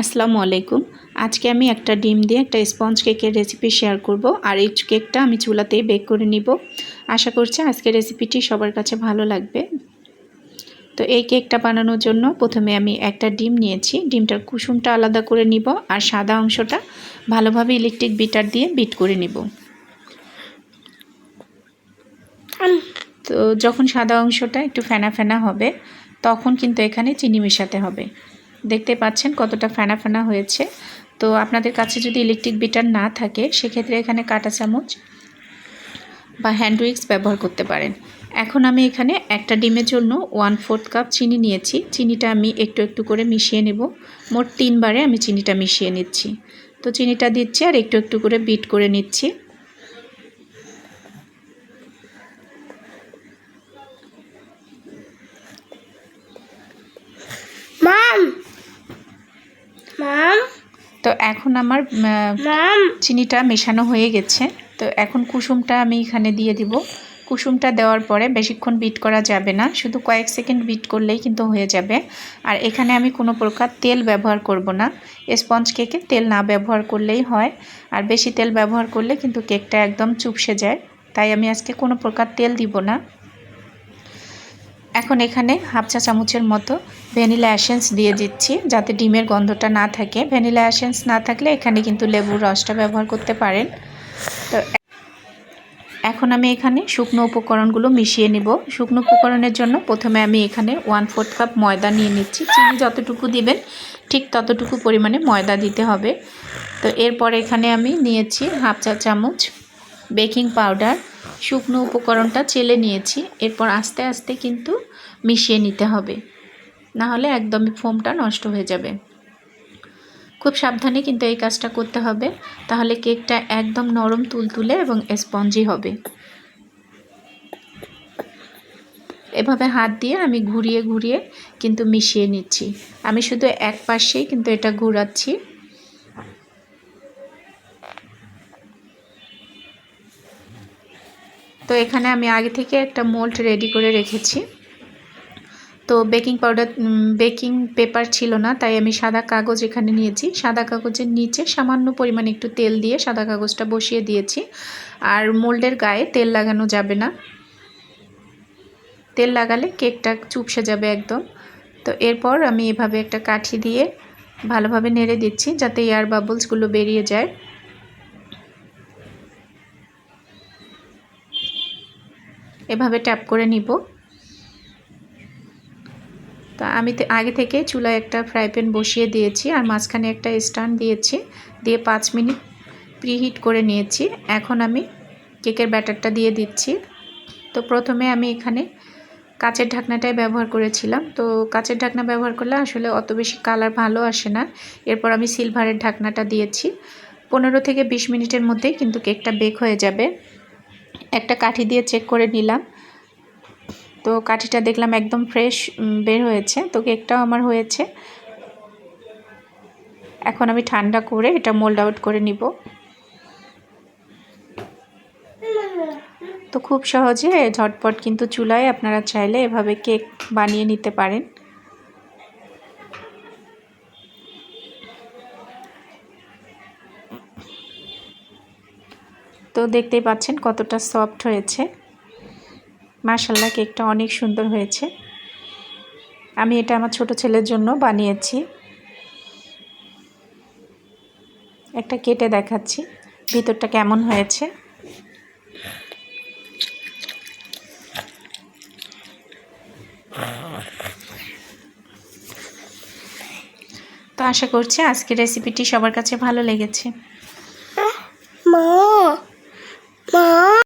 আসসালামু আলাইকুম। আজকে আমি একটা ডিম দিয়ে একটা স্পঞ্জ কেকের রেসিপি শেয়ার করব। আর এই কেকটা আমি চুলাতেই বেক করে নিব। আশা করছি আজকের রেসিপিটি সবার কাছে ভালো লাগবে। তো এই কেকটা বানানোর জন্য প্রথমে আমি একটা ডিম নিয়েছি। ডিমটার কুসুমটা আলাদা করে নিব আর সাদা অংশটা ভালোভাবে ইলেকট্রিক বিটার দিয়ে বিট করে নিব। তো যখন সাদা অংশটা একটু ফেনা ফেনা হবে তখন কিন্তু এখানে চিনি মেশাতে হবে। দেখতে পাচ্ছেন কতটা ফেনা ফেনা হয়েছে। তো আপনাদের কাছে যদি ইলেকট্রিক বিটার না থাকে সেক্ষেত্রে এখানে কাঁটা চামচ বা হ্যান্ড উইক্স ব্যবহার করতে পারেন। এখন আমি এখানে একটা ডিমের জন্য 1/4 কাপ চিনি নিয়েছি। চিনিটা আমি একটু একটু করে মিশিয়ে নেব। মোট 3 বারে আমি চিনিটা মিশিয়ে নিচ্ছি। তো চিনিটা দিচ্ছি আর একটু একটু করে বিট করে নিচ্ছি। তো এখন আমার চিনিটা মেশানো হয়ে গেছে। তো এখন কুসুমটা আমি এখানে দিয়ে দিব। কুসুমটা দেওয়ার পরে বেশিক্ষণ বিট করা যাবে না, শুধু কয়েক সেকেন্ড বিট করলেই কিন্তু হয়ে যাবে। আর এখানে আমি কোনো প্রকার তেল ব্যবহার করব না। স্পঞ্জ কেকে তেল না ব্যবহার করলেই হয়। আর বেশি তেল ব্যবহার করলে কিন্তু কেকটা একদম চুপসে যায়, তাই আমি আজকে কোনো প্রকার তেল দিব না। এখন এখানে হাফ চা চামচের মতো ভ্যানিলা এসেন্স দিয়ে দিচ্ছি, যাতে ডিমের গন্ধটা না থাকে। ভ্যানিলা এসেন্স না থাকলে এখানে কিন্তু লেবুর রসটা ব্যবহার করতে পারেন। তো এখন আমি এখানে শুকনো উপকরণগুলো মিশিয়ে নিব। শুকনো উপকরণের জন্য প্রথমে আমি এখানে 1/4 কাপ ময়দা নিয়ে নিচ্ছি। চিনি যতটুকু দিবেন ঠিক ততটুকু পরিমাণে ময়দা দিতে হবে। তো এরপর এখানে আমি নিয়েছি হাফ চা চামচ বেকিং পাউডার। শুকনো উপকরণটা চেলে নিয়েছি। এরপর আস্তে আস্তে কিন্তু মিশিয়ে নিতে হবে, না হলে একদমই ফোমটা নষ্ট হয়ে যাবে। খুব সাবধানে কিন্তু এই কাজটা করতে হবে, তাহলে কেকটা একদম নরম তুলতুলে এবং স্পঞ্জি হবে। এভাবে হাত দিয়ে আমি ঘুরিয়ে ঘুরিয়ে কিন্তু মিশিয়ে নিচ্ছি। আমি শুধু এক পাশেই কিন্তু এটা ঘোরাচ্ছি। তো এখানে আমি আগে থেকে একটা মোল্ড রেডি করে রেখেছি। তো বেকিং পেপার ছিল না, তাই আমি সাদা কাগজ এখানে নিয়েছি। সাদা কাগজের নিচে সামান্য পরিমাণে একটু তেল দিয়ে সাদা কাগজটা বসিয়ে দিয়েছি। আর মোল্ডের গায়ে তেল লাগানো যাবে না, তেল লাগালে কেকটা চুপসে যাবে একদম। তো এরপর আমি এভাবে একটা কাঠি দিয়ে ভালোভাবে নেড়ে দিচ্ছি, যাতে এয়ার বাবলসগুলো বেরিয়ে যায়। এভাবে ট্যাপ করে নিব। তো আমি আগে থেকে চুলায় একটা ফ্রাই প্যান বসিয়ে দিয়েছি আর মাঝখানে একটা স্ট্যান্ড দিয়েছি, দিয়ে 5 মিনিট প্রিহিট করে নিয়েছি। এখন আমি কেকের ব্যাটারটা দিয়ে দিচ্ছি। তো প্রথমে আমি এখানে কাচের ঢাকনাটাই ব্যবহার করেছিলাম। তো কাচের ঢাকনা ব্যবহার করলে আসলে অত বেশি কালার ভালো আসে না। এরপর আমি সিলভারের ঢাকনাটা দিয়েছি। 15 থেকে 20 মিনিটের মধ্যেই কিন্তু কেকটা বেক হয়ে যাবে। একটা কাঠি দিয়ে চেক করে নিলাম। তো কাঠিটা দেখলাম একদম ফ্রেশ বের হয়েছে। তো কেকটাও আমার হয়েছে। এখন আমি ঠান্ডা করে এটা মোল্ড আউট করে নিব। তো খুব সহজে ঝটপট কিন্তু চুলায় আপনারা চাইলে এভাবে কেক বানিয়ে নিতে পারেন। তো দেখতেই পাচ্ছেন কতটা সফট হয়েছে। মাশাআল্লাহ, কেকটা অনেক সুন্দর হয়েছে। আমি এটা আমার ছোট ছেলের জন্য বানিয়েছি। একটা কেটে দেখাচ্ছি ভিতরটা কেমন হয়েছে। তো আশা করছি আজকের রেসিপিটি সবার কাছে ভালো লেগেছে।